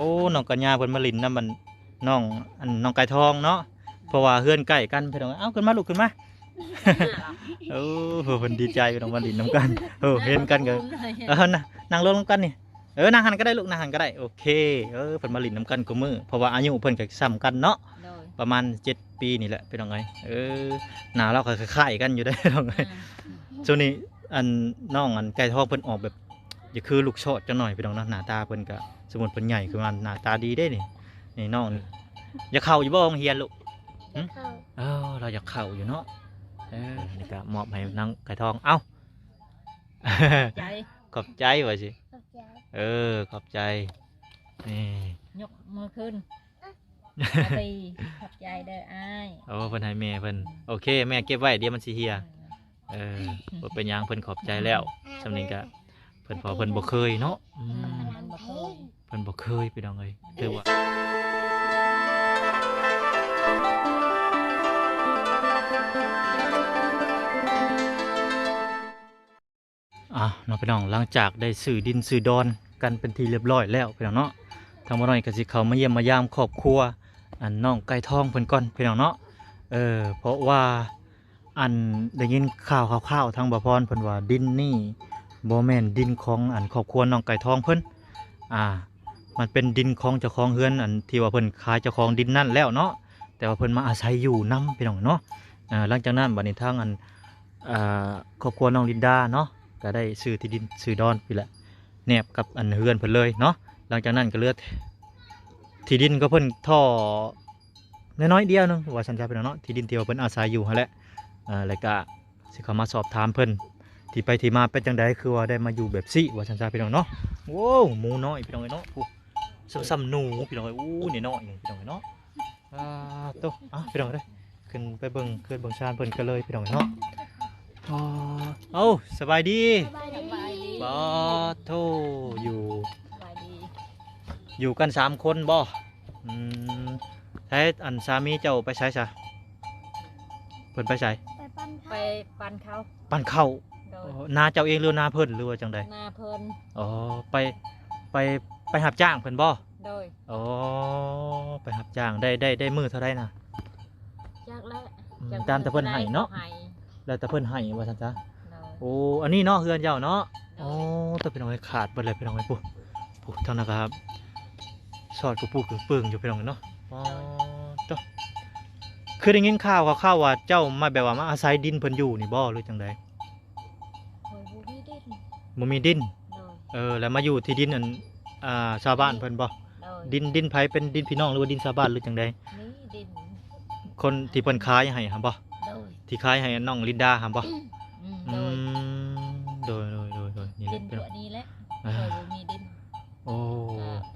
อ้น้องกัญญาเพิ่นมาลินนำมันน้องน้องไก่ทองเนาะเพราะว่าเฮือนใกล้กันพี่น้องเอ้าขึ้นมาลูกขึ้นมาโอ้เพิ่นดีใจพี่น้องมาลินนํกันเห็นกันก็นั่งลงนํกันนี่นั่งหันก็ได้ลูกนั่งหันก็ได้โอเคเพิ่นมาลินนํกันกูมือเพราะว่าอายุเพิ่นก็ซ้ำกันเนาะประมาณ7 ปีนี่แหละพี่น้องเอ้ยหน้าเราก็คล้ายๆกันอยู่ได้พี่น้องเอ้ยช่วงนี้น้องไก่ทองเพิ่นออกแบบอย่าคือลูกโชดจังหน่อยพี่น้องเนาะหน้าตาเพิ่นก็สมมุติเพิ่นใหญ่คือมันหน้าตาดีได้นี่น้องอย่าเข้าอยู่บ่โรงเรียนลูกเราอยากเข้าอยู่เนาะนี่ก็มอบให้นางไก่ทองเอ้าขอบใจว่าสิขอบใจนี่ยกมือขึ้นตีขอบใจเด้ออ้ายเพิ่นให้แม่เพิ่นโอเคแม่เก็บไว้เดี๋ยวมันสิเหี่ยเป็นหยังเพิ่นขอบใจแล้วสำนี้ก็เพิ่นพอเพิ่นบ่เคยเนาะเพิ่นบ่เคยพี่น้องเอ้ยถือว่าน้องพี่น้องหลังจากได้ซื้อดินซื้อดอนกันเป็นทีเรียบร้อยแล้วพี่น้องเนาะทางบ่น้อยก็สิเข้ามาเยี่ยมมายามครอบครัวน้องไก่ทองเพิ่นก่อนพี่น้องเนาะเพราะว่าได้ยินข่าวทางบ่พรเพิ่นว่าดินนี่บ่แม่นดินของครอบครัวน้องไก่ทองเพิ่นมันเป็นดินของเจ้าของเฮือนที่ว่าเพิ่นขายเจ้าของดินนั่นแล้วเนาะแต่ว่าเพิ่นมาอาศัยอยู่นํพี่น้องเนาะหลังจากนั้นบัดนี้ทางครอบครัวน้องลินดาเนาะก็ได้ซื้อที่ดินซื้อดอนพี่แหละแนบกับเฮือนเพิ่นเลยเนาะหลังจากนั้นก็เลือที่ดินก็เพิ่นท่อน้อยๆเดียวนึงว่าสัญญาเป็นเนาะที่ดินที่ว่าเพิ่นอาศัยอยู่หั่นแหละแล้วก็สิเข้ามาสอบถามเพิ่นที่ไปที่มาเป็นจังไดคือว่าได้มาอยู่แบบซี่ว่าสัญญาพี่น้องเนาะโอ้หมูน้อยพี่น้องเนาะซ้ำหนูพี่น้องนี่น้อยพี่น้องเนาะโตพี่น้องเด้ขึ้นไปเบิ่งขึ้นเบิ่งชานเพิ่นกันเลยพี่น้องเนาะสบายดีบ่โทอยู่กัน3 คนบ่ใช้สามีเจ้าไปใช้ซะเพิ่นไปใช้ไปปั่นข้าวนาเจ้าเองหรือนาเพิ่นหรือว่าจังใดนาเพิ่นไปรับจ้างเพิ่นบ่โดยไปรับจ้างได้มื้อเท่าใดน่ะจากแล้วตามแต่เพิ่นให้เนาะแล้วแต่เพิ่นให้ว่าซั่นซะอันนี้เนาะเฮือนเจ้าเนาะแต่พี่น้องให้ขาดเบิดเลยพี่น้องให้ปุ๊เท่านั้นครับสอดกูปูเปิงอยู่พี่น้องเนาะจ้ะคือได้ยินข่าวว่าเจ้ามาแบบว่ามาอาศัยดินเพิ่นอยู่นี่บ่หรือจังใดบ่มีดินแล้วมาอยู่ที่ดินชาวบ้านเพิ่นบ่ดินไผเป็นดินพี่น้องหรือว่าดินชาวบ้านหรือจังใดดินคนที่เพิ่นขายให้หั่นบ่ที่ขายให้น้องลินดาหั่นบ่โดยนี่แหละเป็นตัวนี้แหละบ่มีดิน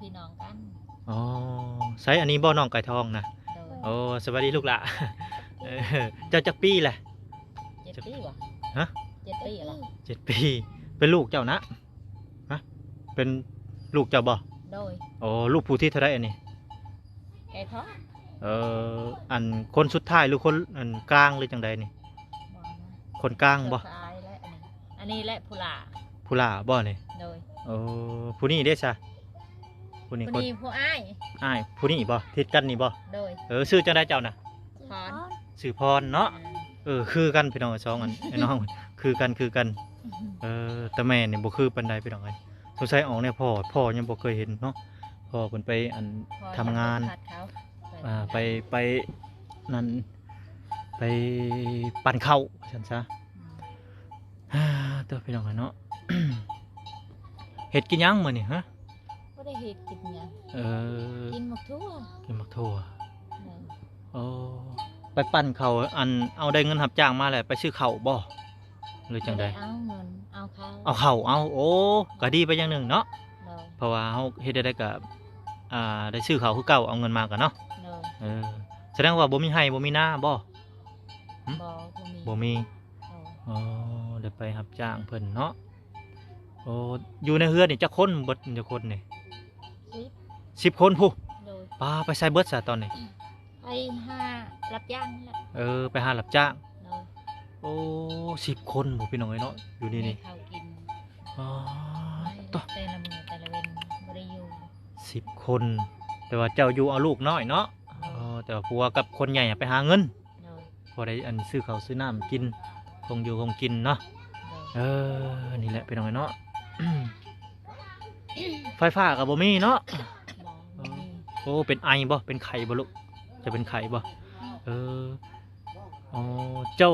พี่น้องกันใช้อันนี้บ่น้องไก่ทองนะสวัสดีลูกละเจ้าจักปีแหละ7 ปีวะฮะ7 ปีเหรอ7 ปีเป็นลูกเจ้านะฮะเป็นลูกเจ้าบ่โดยลูกผู้ที่เท่าไรอันนี้ไก่ทองคนสุดท้ายหรือคนกลางหรือจังใดนี่คนกลางบ่อันนี้แหละผู้ล่าบ่นี่โดยผู้นี้เด้ซะผู้อ้ายผู้นี้บ่ทิศกันนี่บ่โดยชื่อจังไดเจ้าน่ะพรชื่อพรเนาะคือกันพี่น้อง2อันไอ้น้องคือกันแต่แม่นี่บ่คือปานใดพี่น้องเอ้ยสงสัยออกเนี่ยพ่อยังบ่เคยเห็นเนาะพ่อเพิ่นไปทำงานไปนั่นไปปั่นข้าวซั่นซะตัวพี่น้องเนาะ เฮ็ดกินยังมื้อนี่ฮะบ่ได้เฮ็ดกินหยังกินหมักถั่วไปปั่นข้าวเอาได้เงินรับจ้างมาแล้วไปซื้อข้าวบ่หรือจังได๋เอาเงินเอาข้าวก็ดีไปอย่างนึงเนาะเพราะว่าเฮาเฮ็ดได้ก็ได้ซื้อข้าวคือเก่าเอาเงินมาก็เนาะแสดงว่าบ่มีไร่บ่มีนาบ่มีได้ไปรับจ้างเพิ่นเนาะอยู่ในเฮือนนี่จักคนเบิดจักคนนี่10 คนผู้ป้าไปใส่เบิดซะตอนนี้ไปหารับจ้างนั่นแหละไปหารับจ้าง10 คนบ่พี่น้องเนาะอยู่นี่ข้าวกินแต่ละมื้อแต่ละเว้นบ่ได้อยู่ 10 คน แต่ว่าเจ้าอยู่เอาลูกน้อยเนาะแต่ว่าผัวกับคนใหญ่อะไปหาเงิน โดย พอได้อันซื้อข้าวซื้อน้ำกินคงอยู่คงกินเนาะ โดย นี่แหละเป็นยังไงเนาะ ไฟฟ้ากับบ่มีเนาะ บ่มี โอ้เป็นไอบ่เป็นไข่บ่ลูกจะเป็นไข่บ่เอออ๋อเจ้า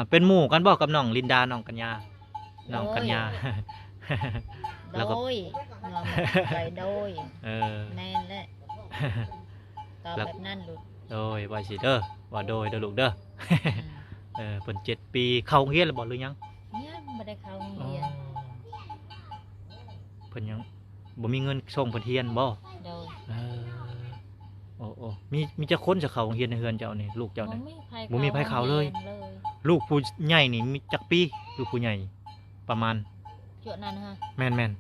เป็นหมู่กันบ่กับน้องลินดาน้องกัญญาน้องกัญญา แล้วก็ โดยงอมไปโดย เออ แน่นแหละตอบแบบนั้นลูก โดยว่าสิเด้อว่าโดยเด้อลูกเด้อ เพิ่น7 ปีเข้าโรงเรียนแล้วบ่หรือยัง เนี่ยบ่ได้เข้าโรง อ๋อ เรียน เพิ่นยังบ่มีเงินส่งเพิ่นเรียนบ่ โดย เออโอ้มีจะคนจะเข้าโรงเรียนในเฮือนเจ้านี่ลูกเจ้านี่ บ่มีไผเข้าเลย ลูกผู้ใหญ่นี่มีจักปีลูกผู้ใหญ่ประมาณ จุดนั้นฮะ แม่น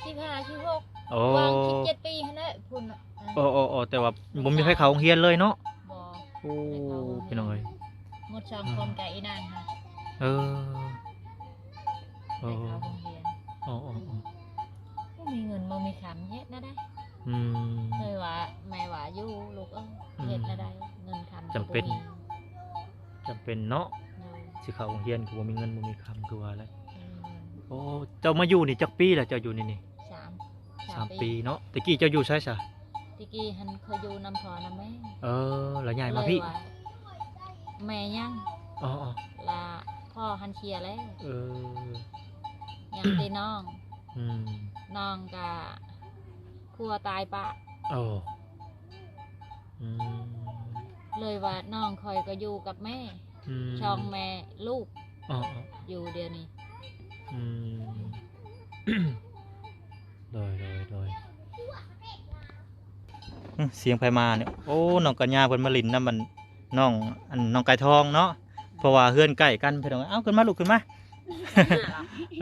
15 16 โอ้ วาง17 ปีหั่นแหละพุ่นน่ะ โอ้แต่ว่าบ่มีไผเข้าโรงเรียนเลยเนาะ บ่ โอ้พี่น้องเอ้ย หมด2คนกับอีนางค่ะ เออโอ้ ได้เข้าโรงเรียน โอ้ บ่มีเงินบ่มีคำเฮ็ดนะได้ อืม เคยว่าแม่ว่าอยู่ลูกเฮ็ดนะได้เงินคำ จำเป็น บ่มี จำเป็นเนาะ โดย สิเข้าโรงเรียนก็บ่มีเงินบ่มีคำคือว่าแหล้ว อืม โอ้เจ้ามาอยู่นี่จักปีแล้วเจ้าอยู่นี่สาม 3 ปีเนาะตะกี้เจ้าอยู่ไสซะ ตะกี้หันเคยอยู่นำพอนำแม่ แล้วย้ายมาพี่ เลยว่แม่ยัง อ๋อ ลาพ่อหันเคลียร์แล้ว เออ ยังได้น้อง อืม น้องกะครัวตายปะ โอ้อืม เลยว่าน้องคอยก็อยู่กับแม่ ช่องแม่ลูก อ๋อ อยู่เดียวนี้ อืม โดยเสียงไผมาเนี่ยโอ้น้องกัญญาเพิ่นมาลินนำมันน้องน้องไก่ทองเนาะเพราะว่าเฮือนใกล้กันเพิ่นว่าเอ้าขึ้นมาลูกขึ้นมา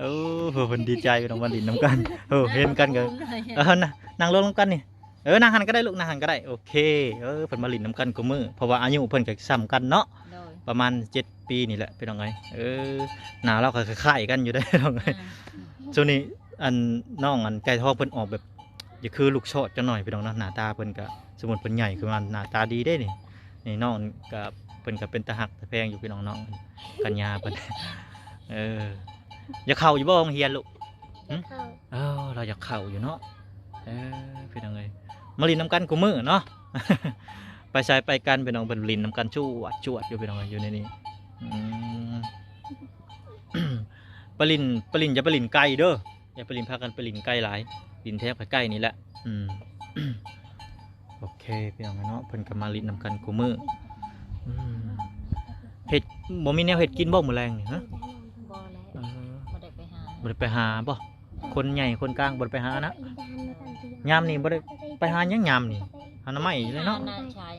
โอ้เพิ่นดีใจน้องมาลินนํกันเห็นกันก็นั่งลงนํกันนี่นั่งหันก็ได้ลูกนั่งหันก็ได้โอเคเพิ่นมาลินนํกันกูมื้อเพราะว่าอายุเพิ่นก็ซ้ำกันเนาะ โดย ประมาณ7 ปีนี่แหละพี่น้องเอ้ยหน้าเราก็คล้ายๆกันอยู่ได้อพี่น้องเอ้ย ช่วงนี้น้องไก่ทองเพิ่นออกแบบอย่าคือลูกชอดจังหน่อยพี่น้องเนาะหน้าตาเพิ่นก็สมมุติเพิ่นใหญ่คือมันหน้าตาดีได้นี่น้องก็เพิ่นก็เป็นตาหักตาแพงอยู่พี่น้องกัญญาเพิ่น อยากเข้าอยู่บ่โรงเรียนลูกเราอยากเข้าอยู่เนาะพี่น้องเอ้ยมาลินน้ำกันกูมื้อเนาะ ไปใช้ไปกันพี่น้องเพิ่นลินน้ำกันจวดอยู่พี่น้องเอ้ยอยู่ในนี้อืม ปลินอย่าปลินไก่เด้ออย่าปลินพากันปลินไก่หลายลินแทบใกล้นี่แหละโอเคพี่น้องเนาะเพิ่นก็มาลินนำกันกูมือเห็ดบ่มีแนวเห็ดกินบ่มื้อแรงนี่ฮะ บ่แล้วบ่ได้ไปหา บ่ได้ไปหาบ่คนใหญ่คนกลางบ่ได้ไปหานะยามนี่บ่ได้ไปหาหยังยามนี่หาหน้ำไม้เลยเนาะ หน้าชาย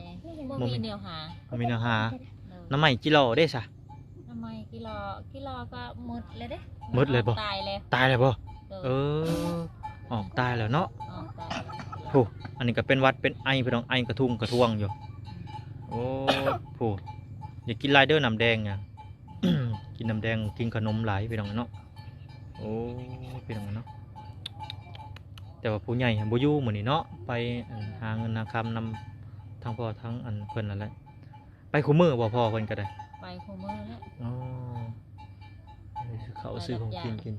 บ่มีแนวหา บ่มีแนวหา เด้อ หน้ำไม้จิโลเด้ซะ ทำไมกิโลก็หมดเลยเด้ หมดเลยบ่ ตายแล้ว ตายแล้วบ่ เออ ออกตายแล้วเนาะ ตายแล้ว โอ้อันนี้ก็เป็นหวัดเป็นไอพี่น้องไอกระทุ้งกระท่วงอยู่โอ้โหอย่ากินไรเดอร์น้ำแดงอ่ะ กินน้ำแดงกินขนมหลายพี่น้องเนาะโอ้พี่น้องเนาะแต่ว่าผู้ใหญ่บ่อยู่มื้อนี้เนาะไปหาเงินหาคำนำทั้งพ่อทั้งเพิ่นนั่นแหละไปคู่มือบ่พ่อเพิ่นก็ได้ ไปคู่มือแล้ว อ๋อเขาซื้อของกิน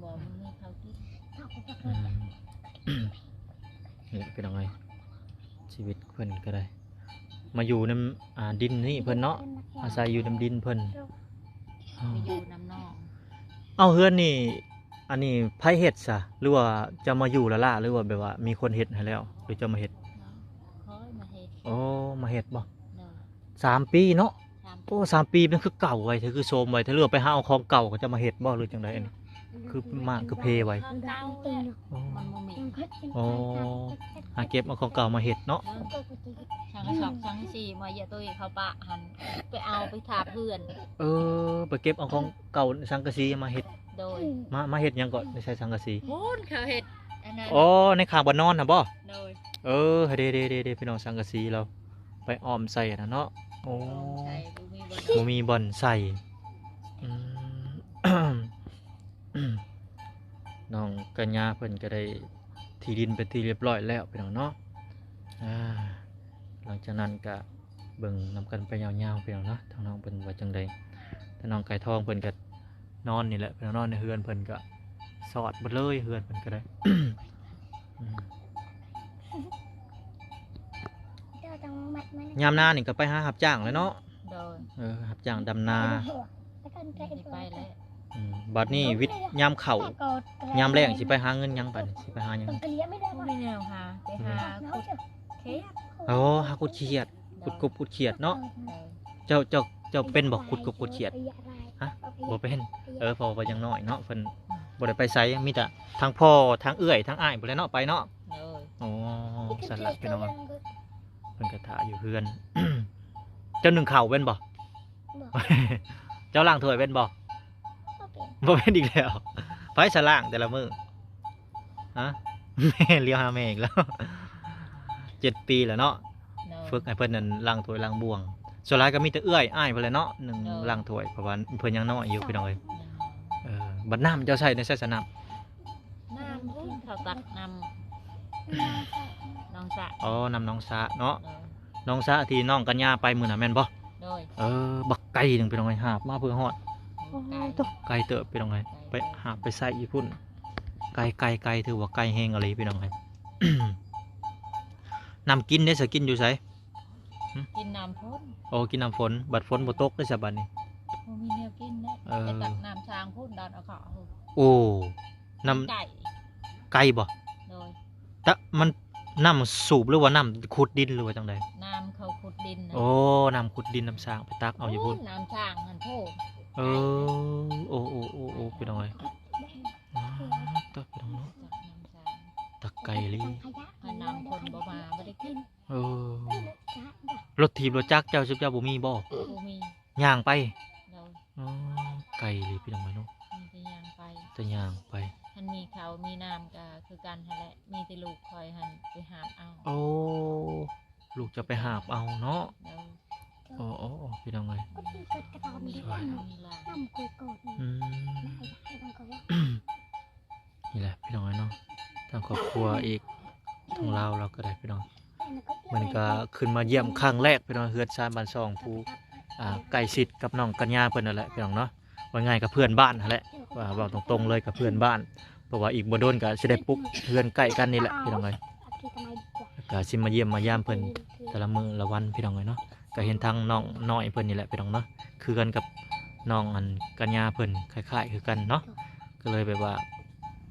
บ่มีเขากิน นี่เป็นยังไงชีวิตเพิ่นก็ได้ มาอยู่ในดินนี่เพิ่นเนาะอาศัยอยู่ในดินเพิ่น ไปอยู่น้ำนอง เอาเฮือนนี่อันนี้ไผเฮ็ดซะหรือว่าจะมาอยู่ละล่ะหรือว่าแบบว่ามีคนเฮ็ดให้แล้วหรือจะมาเฮ็ด เนาะคอยมาเฮ็ด โอ้มาเฮ็ดบ่ เนาะ 3 ปีเนาะ ตาม โอ้3 ปีเป็นคือเก่าไว้เธอคือโซมไว้ถ้าเลือกไปหาเอาของเก่าก็จะมาเฮ็ดบ่หรือจังไดอันนี้คือมากคือเพไว้ ข้างเก่าแหละ โอ้ มันบ่มี โอ้หาเก็บเอาของเก่ามาเฮ็ดเนาะ เนาะช่างสอบช่างสี่มาเยอะตัวเขาปะหันไปเอาไปถาเพื่อน ไปเก็บเอาของเก่าสังกะสีมาเฮ็ด โดย มาเฮ็ดหยังก่อนไม่ใช่สังกะสี พูนเขาเฮ็ดอันนั้น อ๋อในข้างบ่นอนน่ะบ่ โดย เด้พี่น้องสังกะสีเราไปอ้อมใส่นะเนาะโอ้ ใช่บ่มีบ่ บ่มีบ่อนใส่อืม น้องกัญญาเพิ่นก็ได้ที่ดินเป็นที่เรียบร้อยแล้วพี่น้องเนาะหลังจากนั้นก็เบิ่งนำกันไปยาวๆพี่น้องเนาะทางน้องเพิ่นว่าจังใดแต่น้องไก่ทองเพิ่นก็นอนนี่แหละพี่น้องนอนในเฮือนเพิ่นก็สอดหมดเลยเฮือนเพิ่นก็ได้ ยามหน้านี่ก็ไปหารับจ้างเลยเนาะ โดย รับจ้างดำนา สิไปแล้ว บัดนี้วิทย์ยามเข่ายามแรงสิไปหาเงินหยังบัดนี้สิไปหาหยัง บ่มีแนวหาไปหาขุดเค้ก โอ้หากุดเขียดกุดกบกุดเขียดเนาะ โดย เจ้าเป็นบอกกุดกบกุดเขียดฮะบ่เป็นเพอว่ายังน้อยเนาะเพิ่นบ่ได้ไปไสมีแต่ทั้งพ่อทั้งเอื้อยทั้งอ้ายบ่ได้เนาะไปเนาะ โดย อ๋อสั่นละพี่น้องเพิ่นก็ท่าอยู่เฮือน เจ้าหนึ่งข้าวเป็นบ่ เจ้าล้างถ้วยเป็นบ่บ่เป็นอีกแล้วไปสล้างแต่ละมื้อฮะ แม่เลี้ยวหาแม่อีกแล้ว 7 ปีแล้วเนาะ โดย ฝึกให้เพิ่นนั่นล้างถ้วยล้างบ่วงส่วนหลายก็มีแต่เอื้อยอ้ายเพิ่นแหละเนาะหนึ่งล้างถ้วยเพราะว่าเพิ่นยังน้อยอยู่พี่น้องเอ้ยบัดน้ำเจ้าใช้ในใช้สนับ น้ำพุ่นเขาตักน้ำน้องสะ อ๋อน้ำน้องสะเนาะ โดย น้องสะที่น้องกัญญาไปมื้อน่ะแม่นบ่ โดย บักไก่หนึงพี่น้องเอ้ยหาบมาเพื่อฮอด ไก่ ไก่เติบพี่น้องเอ้ยไปหาบไปใส่อยู่พุ่นไก่ถือว่าไก่แห้งอะไรพี่น้องเอ้ย น้ำกินได้สิกินอยู่ไส กินน้ำพุ่น โอ้กินน้ำฝนบัดฝนบ่ตกได้ซะบัดนี้ บ่มีแนวกินเด้ไปตักน้ำช้างพุ่นดอนเอาเขา โอ้น้ ไก่ ำไก่บ่ โดย ตะมันน้ำสูบหรือว่าน้ำขุดดินหรือว่าจังได น้ำเขาขุดดินนะ โอ้น้ำขุดดินน้ำสร้างไปตักเอาอยู่พุ่น น้ำช้างหันโพด โอ้พี่น้องเอ้ยตักพี่น้องเนาะ จากน้ำช้าง ตักไก่ลิ ถ้าน้ำคนบ่มาบ่ได้กิน รถถีบรถจักรเจ้าชุบเจ้าบ่มีบ่ บ่มี ย่างไป โดย อ๋อไก่ลิพี่น้องเอ้ยเนาะ มีแต่ย่างไป จะย่างไป หันมีเขามีน้ำก็คือกันหั่นแหละมีแต่ลูกคอยหันไปหาบเอา โอ้ลูกจะไปหาบเอาเนาะ โดย โอ้พี่น้องเอ้ย มี สวย มีหลาน อืม นี่แหละพี่น้องเอ้ยเนาะทางครอบครัวอีกทางเราก็ได้พี่น้องมันก็ขึ้นมาเยี่ยมครั้งแรกพี่น้องเฮือนชานบ้านซองผู้ใกล้ชิดกับน้องกัญญาเพิ่นนั่นแหละพี่น้องเนาะว่าง่ายกับเพื่อนบ้านนั่นแหละว่าเว้าตรงๆเลยกับเพื่อนบ้านเพราะว่าอีกบ่โดนก็สิได้ปลุกเฮือนใกล้กันนี่แหละพี่น้องเอ้ยก็สิมาเยี่ยมมายามเพิ่นแต่ละมื้อละวันพี่น้องเอ้ยเนาะก็เห็นทางน้องน้อยเพิ่นนี่แหละพี่น้องเนาะคือกันกับน้องอันกัญญาเพิ่นคล้ายๆคือกันเนาะก็เลยแบบว่า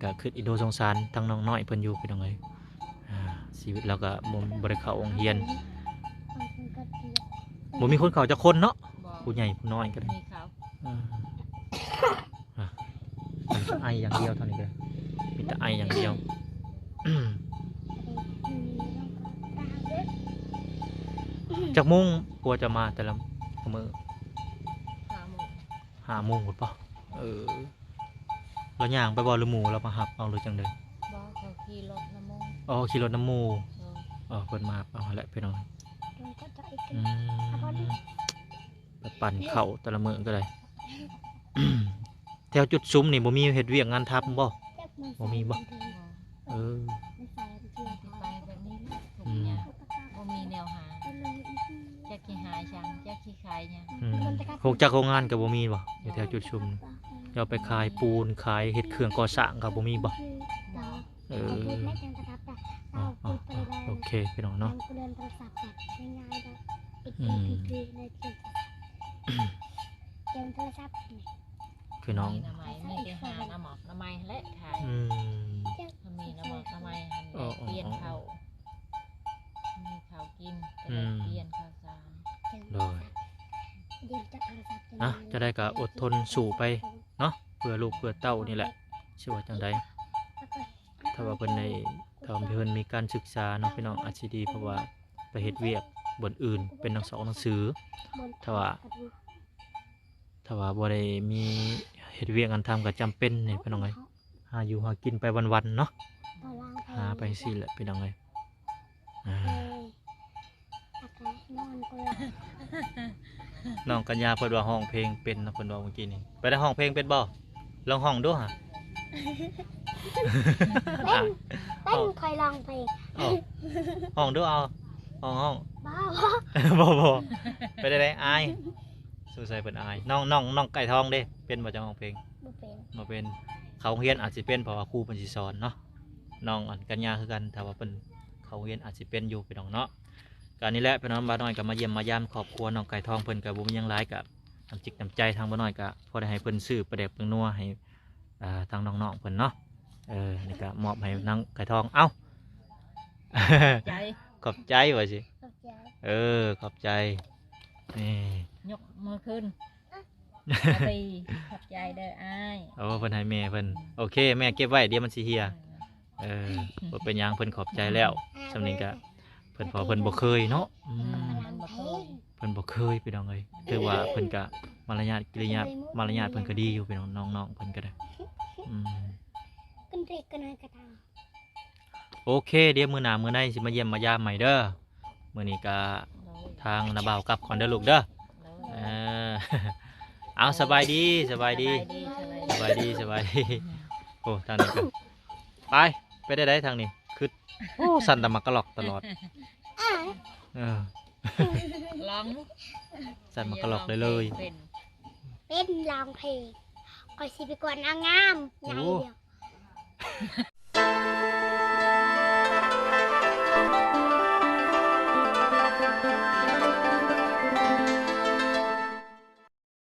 ก็คืออินโดสงสารทางน้องน้อยเพิ่นอยู่พี่น้องเอ้ยชีวิตเราก็บ่ได้เข้าโรงเรียนบ่มีคนเข้าจักคนเนาะ บ่ ผู้ใหญ่ผู้น้อยก็ได้ มีเขา ไออย่างเดียวเท่านี้เลยมีแต่ไออย่างเดียว จากมุ่งกลัวจะมาแต่ละมื้อ หาหมู 5 โมงหมดป่ะเราย่างไปบ่หรือหมู่เรามาหับเอาหรือจังเดย บ่เขาขี่รถน้ำมง อ๋อขี่รถน้ำหมู่ โดย เพิ่นมาหับเอาแหละพี่น้องอืมไปปั่นเข่าวแต่ละมื้อก็ได้ แถวจุดซุ้มนี่บ่มีเฮ็ดเวียกงานทับบ่บ่มีบ่ บ่ เออ สิไปแบบนี้แหละทุก อืม อย่างบ่มีแนวหาแจ็คขี้หายช่างแจ็คขี้ขายหยัง โคงจักโรงงานก็บ่มีบ่อยู่แถวจุดชุมนี่เราไปขายปูนขายเฮ็ดเครื่องก่อสร้างก็บ่มีบ่เออโอเคพี่น้องเนาะอืมพี่น้อง มีน้ำไม้มีแต่หาน้ำหมอกน้ำไม้และขาย อืม ถ้ามีน้ำหมอกน้ำไม้หัน อ๋อ เปลี่ยนเขามีข้าวกินก็ได้เปลี่ยนข้าวสาร โดยจะได้ก็อดทนสู้ไปเนาะเพื่อลูกเพื่อเต้านี่แหละชื่อว่าจังไดถ้าว่าเพิ่นในถ้าว่าเพิ่นมีการศึกษาเนาะพี่น้องอาจสิดีเพราะว่าไปเฮ็ดเวียกบนอื่นเป็นหนังสือถ้าว่าบ่ได้มีเฮ็ดเวียกงานทำก็จำเป็นนี่พี่น้องเอ้ยหาอยู่หากินไปวันๆเนาะหาไปสิแหละพี่น้องเอ้ยน้องกัญญาเพิ่นว่าห้องเพลงเป็นนะเพิ่นว่าเมื่อกี้นี่ไปได้ห้องเพลงเป็นบ่ลองห้องดูฮะ อ่ะ เป็นคอยลองเพลง เอาห้องดูเอาห้อง บ้า บ่ไปได้อายสู้ใส่เป็นอายน้องไก่ทองเด้เป็นบ่เจ้าของเพลง บ่เป็น มาเป็นเขาเรียนอาจจะเป็นเพราะว่าครูเพิ่นสิสอนเนาะน้องอันกันยาคือกันถ้าว่าเพิ่นเขาเรียนอาจจะเป็นอยู่พี่น้องเนาะการนี้แหละพี่น้องบ้านน้อยก็มาเยี่ยมมายามครอบครัวน้องไก่ทองเพิ่นก็บ่มีหยังหลายก็น้ำจิตน้ำใจทางบ้านน้อยก็พอได้ให้เพิ่นซื้อประเด็บเพิ่นนัวให้ทางน้องๆเพิ่นเนาะนี่ก็มอบให้นางไก่ทองเอ้า ใจ ขอบใจว่าสิ เข้าใจ ขอบใจนี่ ยกมือขึ้นไปขอบใจเด้ออ้าย เอาเพิ่นให้แม่เพิ่นโอเคแม่เก็บไว้เดี๋ยวมันสิเหี่ยบ่เป็นหยังเพิ่นขอบใจแล้วสำนี้ก็เพิ่นพอเพิ่นบ่เคยเนาะมันบ่เคย เพิ่นบ่เคยพี่น้องเอ้ยถือว่าเพิ่นก็มารยาทกิริยามารยาทเพิ่นก็ดีอยู่พี่น้องน้องๆเพิ่นก็ได้อืม กันเรียกกันให้กระท โอเคเดี๋ยวมื้อหน้ามื้อในสิมาเยี่ยมมายามใหม่เด้อมื้อนี้ก็ทางนาบ่าวกลับก่อนเด้อลูกเด้อเออ เอาสบายดีสบายดีสบายดีสบายดีโอ้ทางนี้ก็ไปได้ทางนี้คือโอ้สั่นตะมักกะหลอกตลอด ำอ้าว เออ ลอง สั่นมักกะหลอกเลย เป็น เป็นลองเพลงคอยสิไปกวนนางงามไงเดียว